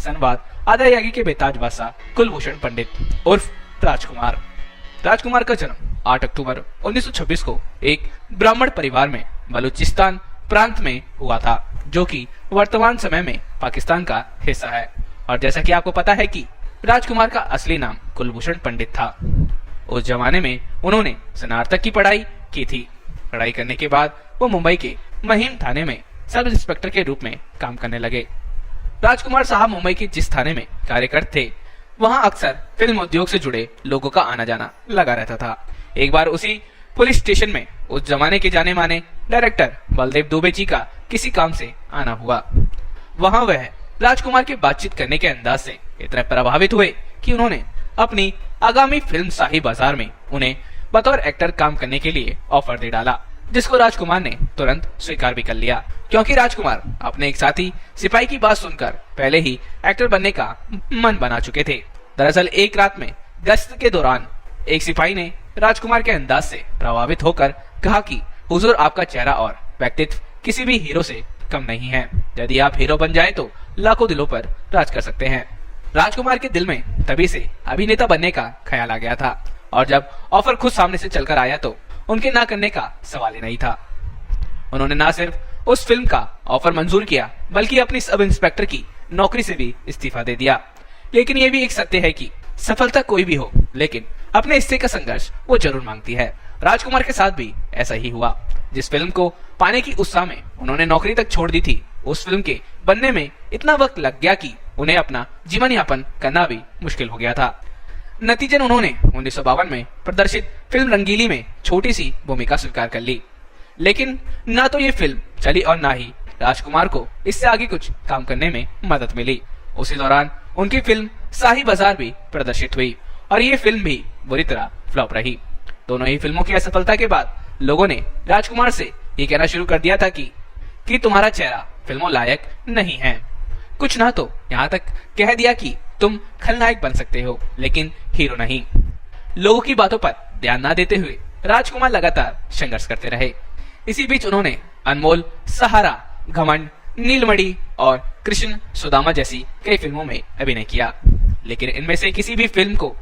संवाद आदायगी के बेताज बादशाह कुलभूषण पंडित उर्फ राजकुमार। राजकुमार का जन्म 8 अक्टूबर 1926 को एक ब्राह्मण परिवार में बलूचिस्तान प्रांत में हुआ था, जो कि वर्तमान समय में पाकिस्तान का हिस्सा है। और जैसा कि आपको पता है कि राजकुमार का असली नाम कुलभूषण पंडित था। उस जमाने में उन्होंने स्नातक की पढ़ाई की थी। पढ़ाई करने के बाद वो मुंबई के महिम थाने में सब इंस्पेक्टर के रूप में काम करने लगे। राजकुमार साहब मुंबई के जिस थाने में कार्य करते थे, वहां अक्सर फिल्म उद्योग से जुड़े लोगों का आना जाना लगा रहता था। एक बार उसी पुलिस स्टेशन में उस जमाने के जाने माने डायरेक्टर बलदेव दुबे जी का किसी काम से आना हुआ। वहां वह राजकुमार के बातचीत करने के अंदाज से इतने प्रभावित हुए कि उन्होंने अपनी आगामी फिल्म शाही बाजार में उन्हें बतौर एक्टर काम करने के लिए ऑफर दे डाला, जिसको राजकुमार ने तुरंत स्वीकार भी कर लिया, क्योंकि राजकुमार अपने एक साथी सिपाही की बात सुनकर पहले ही एक्टर बनने का मन बना चुके थे। दरअसल एक रात में गश्त के दौरान एक सिपाही ने राजकुमार के अंदाज से प्रभावित होकर कहा कि हुजूर, आपका चेहरा और व्यक्तित्व किसी भी हीरो से कम नहीं है। यदि आप हीरो बन जाए तो लाखों दिलों पर राज कर सकते हैं। राजकुमार के दिल में तभी से अभिनेता बनने का ख्याल आ गया था, और जब ऑफर खुद सामने से चलकर आया तो उनके ना करने का सवाल ही नहीं था। उन्होंने ना सिर्फ उस फिल्म का ऑफर मंजूर किया, बल्कि अपनी सब इंस्पेक्टर की नौकरी से भी इस्तीफा दे दिया। लेकिन ये भी एक सत्य है कि सफलता कोई भी हो, लेकिन अपने हिस्से का संघर्ष वो जरूर मांगती है। राजकुमार के साथ भी ऐसा ही हुआ। जिस फिल्म को पाने की उत्साह में उन्होंने नौकरी तक छोड़ दी थी, उस फिल्म के बनने में इतना वक्त लग गया कि उन्हें अपना जीवन यापन करना भी मुश्किल हो गया था। नतीजन उन्होंने 1952 में प्रदर्शित फिल्म रंगीली में छोटी सी भूमिका स्वीकार कर ली। लेकिन ना तो ये फिल्म चली और ना ही राजकुमार को इससे आगे कुछ काम करने में मदद मिली। उसी दौरान उनकी फिल्म शाही बाजार भी प्रदर्शित हुई, और ये फिल्म भी बुरी तरह फ्लॉप रही। दोनों ही फिल्मों की असफलता के बाद लोगों ने राजकुमार से ये कहना शुरू कर दिया था कि तुम्हारा चेहरा फिल्मों लायक नहीं है। कुछ ना तो यहाँ तक कह दिया कि तुम खलनायक बन सकते हो, लेकिन हीरो नहीं। लोगों की बातों पर ध्यान न देते हुए राजकुमार लगातार संघर्ष करते रहे। इसी बीच उन्होंने अनमोल, सहारा, घमंड, नीलमणि और कृष्ण सुदामा जैसी कई फिल्मों में अभिनय किया, लेकिन इनमें से किसी भी फिल्म को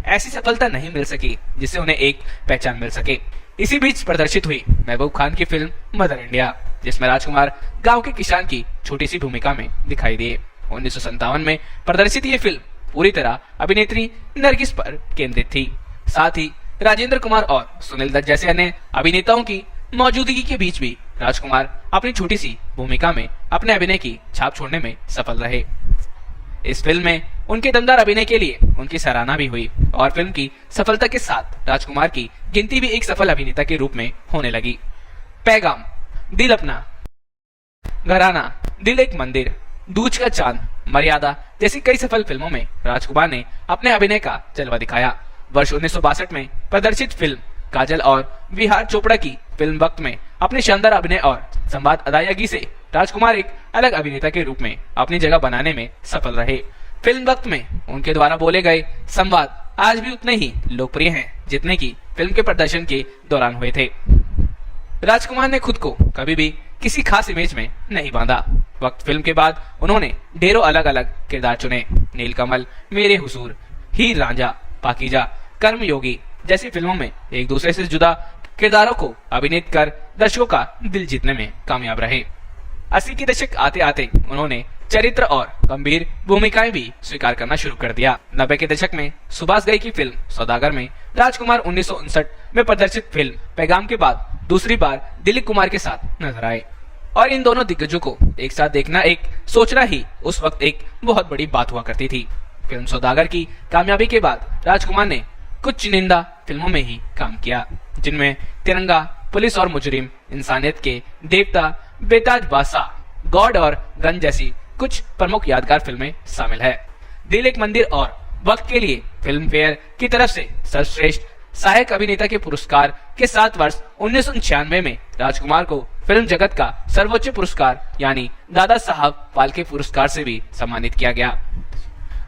ऐसी सफलता नहीं मिल सकी जिससे उन्हें एक पहचान मिल सके। इसी बीच प्रदर्शित हुई महबूब खान की फिल्म मदर इंडिया, जिसमें राजकुमार गांव के किसान की छोटी सी भूमिका में दिखाई दिए। 1957 में प्रदर्शित ये फिल्म पूरी तरह अभिनेत्री नरगिस पर केंद्रित थी। साथ ही राजेंद्र कुमार और सुनील दत्त जैसे अन्य अभिनेताओं की मौजूदगी के बीच भी राजकुमार अपनी छोटी सी भूमिका में अपने अभिनय की छाप छोड़ने में सफल रहे। इस फिल्म में उनके दमदार अभिनय के लिए उनकी सराहना भी हुई, और फिल्म की सफलता के साथ राजकुमार की गिनती भी एक सफल अभिनेता के रूप में होने लगी। पैगाम, दिल अपना, घराना, दिल एक मंदिर, दूज का चांद, मर्यादा जैसी कई सफल फिल्मों में राजकुमार ने अपने अभिनय का जलवा दिखाया। वर्ष 1962 में प्रदर्शित फिल्म काजल और विहार चोपड़ा की फिल्म वक्त में अपने शानदार अभिनय और संवाद अदायगी से राजकुमार एक अलग अभिनेता के रूप में अपनी जगह बनाने में सफल रहे। फिल्म वक्त में उनके द्वारा बोले गए संवाद आज भी उतने ही लोकप्रिय हैं जितने की फिल्म के प्रदर्शन के दौरान हुए थे। राजकुमार ने खुद को कभी भी किसी खास इमेज में नहीं बांधा। वक्त फिल्म के बाद उन्होंने ढेरों अलग अलग किरदार चुने। नीलकमल, मेरे हुजूर, हीर रांझा, पाकीजा, कर्मयोगी जैसी फिल्मों में एक दूसरे से जुदा किरदारों को अभिनीत कर दर्शकों का दिल जीतने में कामयाब रहे। 80 के दशक आते आते उन्होंने चरित्र और गंभीर भूमिकाएं भी स्वीकार करना शुरू कर दिया। 90 के दशक में सुभाष घई की फिल्म सौदागर में राजकुमार 1959 में प्रदर्शित फिल्म पैगाम के बाद दूसरी बार दिलीप कुमार के साथ नजर आए, और इन दोनों दिग्गजों को एक साथ देखना, एक सोचना ही उस वक्त एक बहुत बड़ी बात हुआ करती थी। फिल्म सौदागर की कामयाबी के बाद राजकुमार ने कुछ चुनिंदा फिल्मों में ही काम किया, जिनमें तिरंगा, पुलिस और मुजरिम, इंसानियत के देवता, बेताज बादशाह, गॉड और गन जैसी कुछ प्रमुख यादगार फिल्में शामिल है। दिल एक मंदिर और वक्त के लिए फिल्म फेयर की तरफ से सर्वश्रेष्ठ सहायक अभिनेता के पुरस्कार के साथ वर्ष 1996 में राजकुमार को फिल्म जगत का सर्वोच्च पुरस्कार यानी दादा साहब फाल्के पुरस्कार से भी सम्मानित किया गया।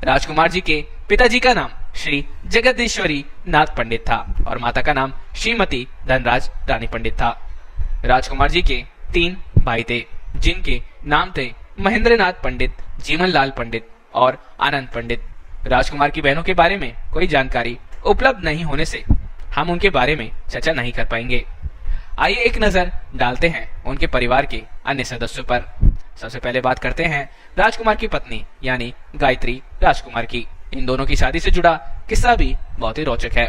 राजकुमार जी के पिताजी का नाम श्री जगदीश्वरी नाथ पंडित था और माता का नाम श्रीमती धनराज रानी पंडित था। राजकुमार जी के 3 भाई थे, जिनके नाम थे महेंद्र नाथ पंडित, जीवन लाल पंडित और आनंद पंडित। राजकुमार की बहनों के बारे में कोई जानकारी उपलब्ध नहीं होने से हम उनके बारे में चर्चा नहीं कर पाएंगे। आइए एक नजर डालते हैं उनके परिवार के अन्य सदस्यों पर। सबसे पहले बात करते हैं राजकुमार की पत्नी यानी गायत्री राजकुमार की। इन दोनों की शादी से जुड़ा किस्सा भी बहुत ही रोचक है।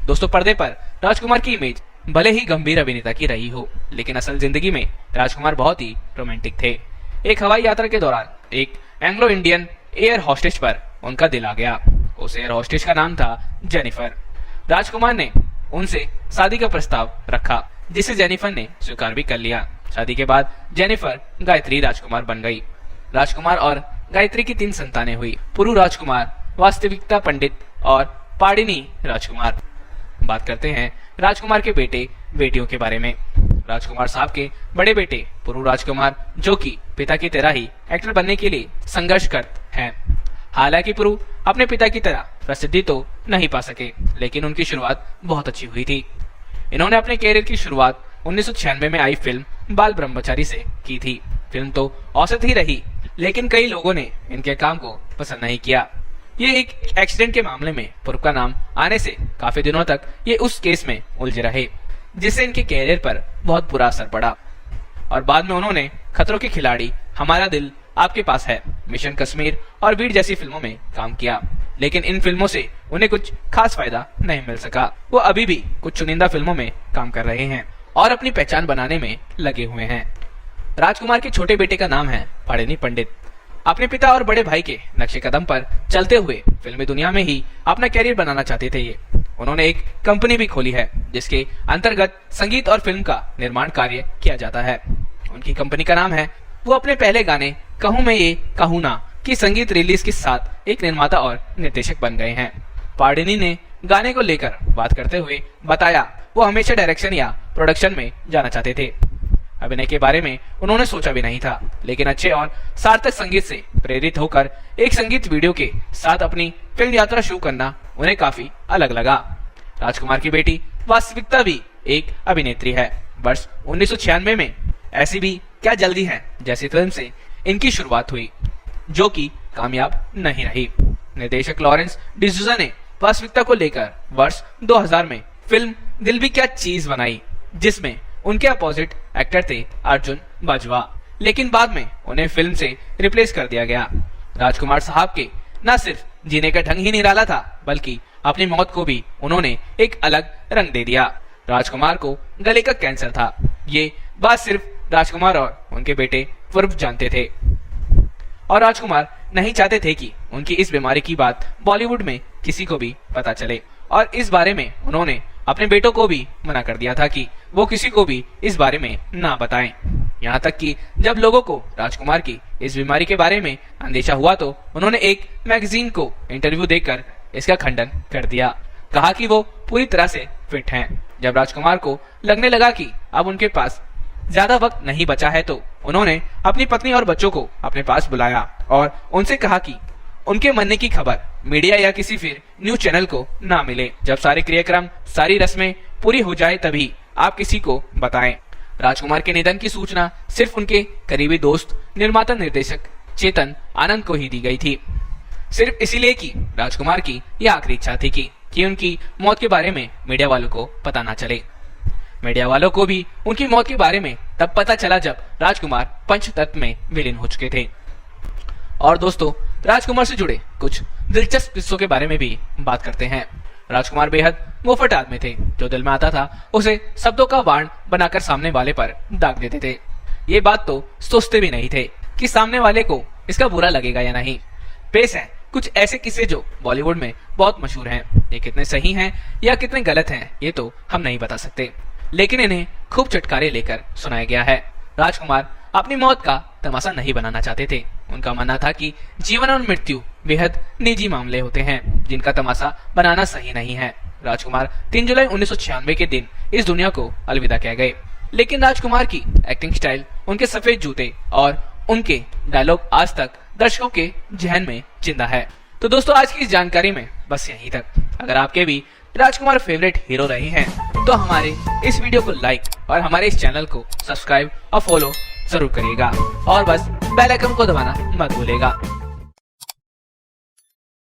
दोस्तों, पर्दे पर राजकुमार की इमेज भले ही गंभीर अभिनेता की रही हो, लेकिन असल जिंदगी में राजकुमार बहुत ही रोमांटिक थे। एक हवाई यात्रा के दौरान एक एंग्लो इंडियन एयर होस्टेस पर उनका दिल आ गया। उस एयर होस्टेस का नाम था जेनिफर। राजकुमार ने उनसे शादी का प्रस्ताव रखा, जिसे जेनिफर ने स्वीकार भी कर लिया। शादी के बाद जेनिफर गायत्री राजकुमार बन गई। राजकुमार और गायत्री की 3 संतानें हुई, पुरु राजकुमार, वास्तविकता पंडित और पाडिनी राजकुमार। बात करते हैं राजकुमार के बेटे बेटियों के बारे में। राजकुमार साहब के बड़े बेटे पुरु राजकुमार, जो कि पिता की तरह ही एक्टर बनने के लिए संघर्ष करते हैं। हालांकि पुरु अपने पिता की तरह प्रसिद्धि तो नहीं पा सके, लेकिन उनकी शुरुआत बहुत अच्छी हुई थी। इन्होंने अपने कैरियर की शुरुआत 1996 में आई फिल्म बाल ब्रह्मचारी से की थी। फिल्म तो औसत ही रही, लेकिन कई लोगों ने इनके काम को पसंद नहीं किया। ये एक एक्सीडेंट के मामले में पूर्व का नाम आने से काफी दिनों तक ये उस केस में उलझे रहे, जिससे इनके कैरियर पर बहुत बुरा असर पड़ा। और बाद में उन्होंने खतरों के खिलाड़ी, हमारा दिल आपके पास है, मिशन कश्मीर और वीर जैसी फिल्मों में काम किया, लेकिन इन फिल्मों से उन्हें कुछ खास फायदा नहीं मिल सका। वो अभी भी कुछ चुनिंदा फिल्मों में काम कर रहे हैं और अपनी पहचान बनाने में लगे हुए हैं। राजकुमार के छोटे बेटे का नाम है पाडिनी पंडित। अपने पिता और बड़े भाई के नक्शे कदम पर चलते हुए फिल्मी दुनिया में ही अपना कैरियर बनाना चाहते थे ये। उन्होंने एक कंपनी भी खोली है, जिसके अंतर्गत संगीत और फिल्म का निर्माण कार्य किया जाता है। उनकी कंपनी का नाम है। वो अपने पहले गाने कहूँ मैं ये कहूँ ना की संगीत रिलीज के साथ एक निर्माता और निर्देशक बन गए हैं। पाडिनी ने गाने को लेकर बात करते हुए बताया, वो हमेशा डायरेक्शन या प्रोडक्शन में जाना चाहते थे। अभिनय के बारे में उन्होंने सोचा भी नहीं था, लेकिन अच्छे और सार्थक संगीत से प्रेरित होकर एक संगीत वीडियो के साथ अपनी फिल्म यात्रा शुरू करना उन्हें काफी अलग लगा। राजकुमार की बेटी वास्तविकता भी एक अभिनेत्री है। वर्ष 1996 में ऐसी भी क्या जल्दी है जैसी फिल्म से इनकी शुरुआत हुई, जो कि कामयाब नहीं रही। निर्देशक लॉरेंस डिसूजा ने वास्तविकता को लेकर वर्ष 2000 में फिल्म दिल भी क्या चीज बनाई, जिसमें उनके अपोजिट एक्टर थे अर्जुन बाजवा, लेकिन बाद में उन्हें फिल्म से रिप्लेस कर दिया गया। राजकुमार साहब के न सिर्फ जीने का ढंग ही निराला था, बल्कि अपनी मौत को भी उन्होंने एक अलग रंग दे दिया। राजकुमार को गले का कैंसर था। ये बात सिर्फ राजकुमार और उनके बेटे पूर्व जानते थे, और राजकुमार नहीं चाहते थे कि उनकी इस बीमारी की बात बॉलीवुड में किसी को भी पता चले, और इस बारे में उन्होंने अपने बेटों को भी मना कर दिया था कि वो किसी को भी इस बारे में ना बताएं। यहाँ तक कि जब लोगों को राजकुमार की इस बीमारी के बारे में अंदेशा हुआ, तो उन्होंने एक मैगजीन को इंटरव्यू देकर इसका खंडन कर दिया। कहा कि वो पूरी तरह से फिट हैं। जब राजकुमार को लगने लगा कि अब उनके पास ज्यादा वक्त नहीं बचा है, तो उन्होंने अपनी पत्नी और बच्चों को अपने पास बुलाया और उनसे कहा कि उनके मरने की खबर मीडिया या किसी फिर न्यूज चैनल को ना मिले। जब सारे क्रियाक्रम, सारी रस्में पूरी हो जाए, तभी आप किसी को बताएं। राजकुमार के निधन की सूचना सिर्फ उनके करीबी दोस्त, निर्माता निर्देशक चेतन आनंद को ही दी गई थी, सिर्फ इसीलिए कि राजकुमार की यह आखिरी इच्छा थी कि उनकी मौत के बारे में मीडिया वालों को पता ना चले। मीडिया वालों को भी उनकी मौत के बारे में तब पता चला जब राजकुमार पंचतत्व में विलीन हो चुके थे। और दोस्तों, राजकुमार से जुड़े कुछ दिलचस्प किस्सों के बारे में भी बात करते हैं। राजकुमार बेहद मुफ्त आदमी थे। जो दिल में आता था उसे शब्दों का बाण बनाकर सामने वाले पर दाग देते थे। ये बात तो सोचते भी नहीं थे कि सामने वाले को इसका बुरा लगेगा या नहीं। पेश है कुछ ऐसे किस्से जो बॉलीवुड में बहुत मशहूर हैं। ये कितने सही हैं या कितने गलत हैं, ये तो हम नहीं बता सकते, लेकिन इन्हें खूब चटकारे लेकर सुनाया गया है। राजकुमार अपनी मौत का तमाशा नहीं बनाना चाहते थे। उनका मानना था कि जीवन और मृत्यु बेहद निजी मामले होते हैं, जिनका तमाशा बनाना सही नहीं है। राजकुमार 3 जुलाई 1996 के दिन इस दुनिया को अलविदा कह गए, लेकिन राजकुमार की एक्टिंग स्टाइल, उनके सफेद जूते और उनके डायलॉग आज तक दर्शकों के जहन में जिंदा है। तो दोस्तों, आज की इस जानकारी में बस यहीं तक। अगर आपके भी राजकुमार फेवरेट हीरो रहे हैं, तो हमारे इस वीडियो को लाइक और हमारे इस चैनल को सब्सक्राइब और फॉलो जरूर करिएगा, और बस बेल आइकन को दबाना मत भूलिएगा।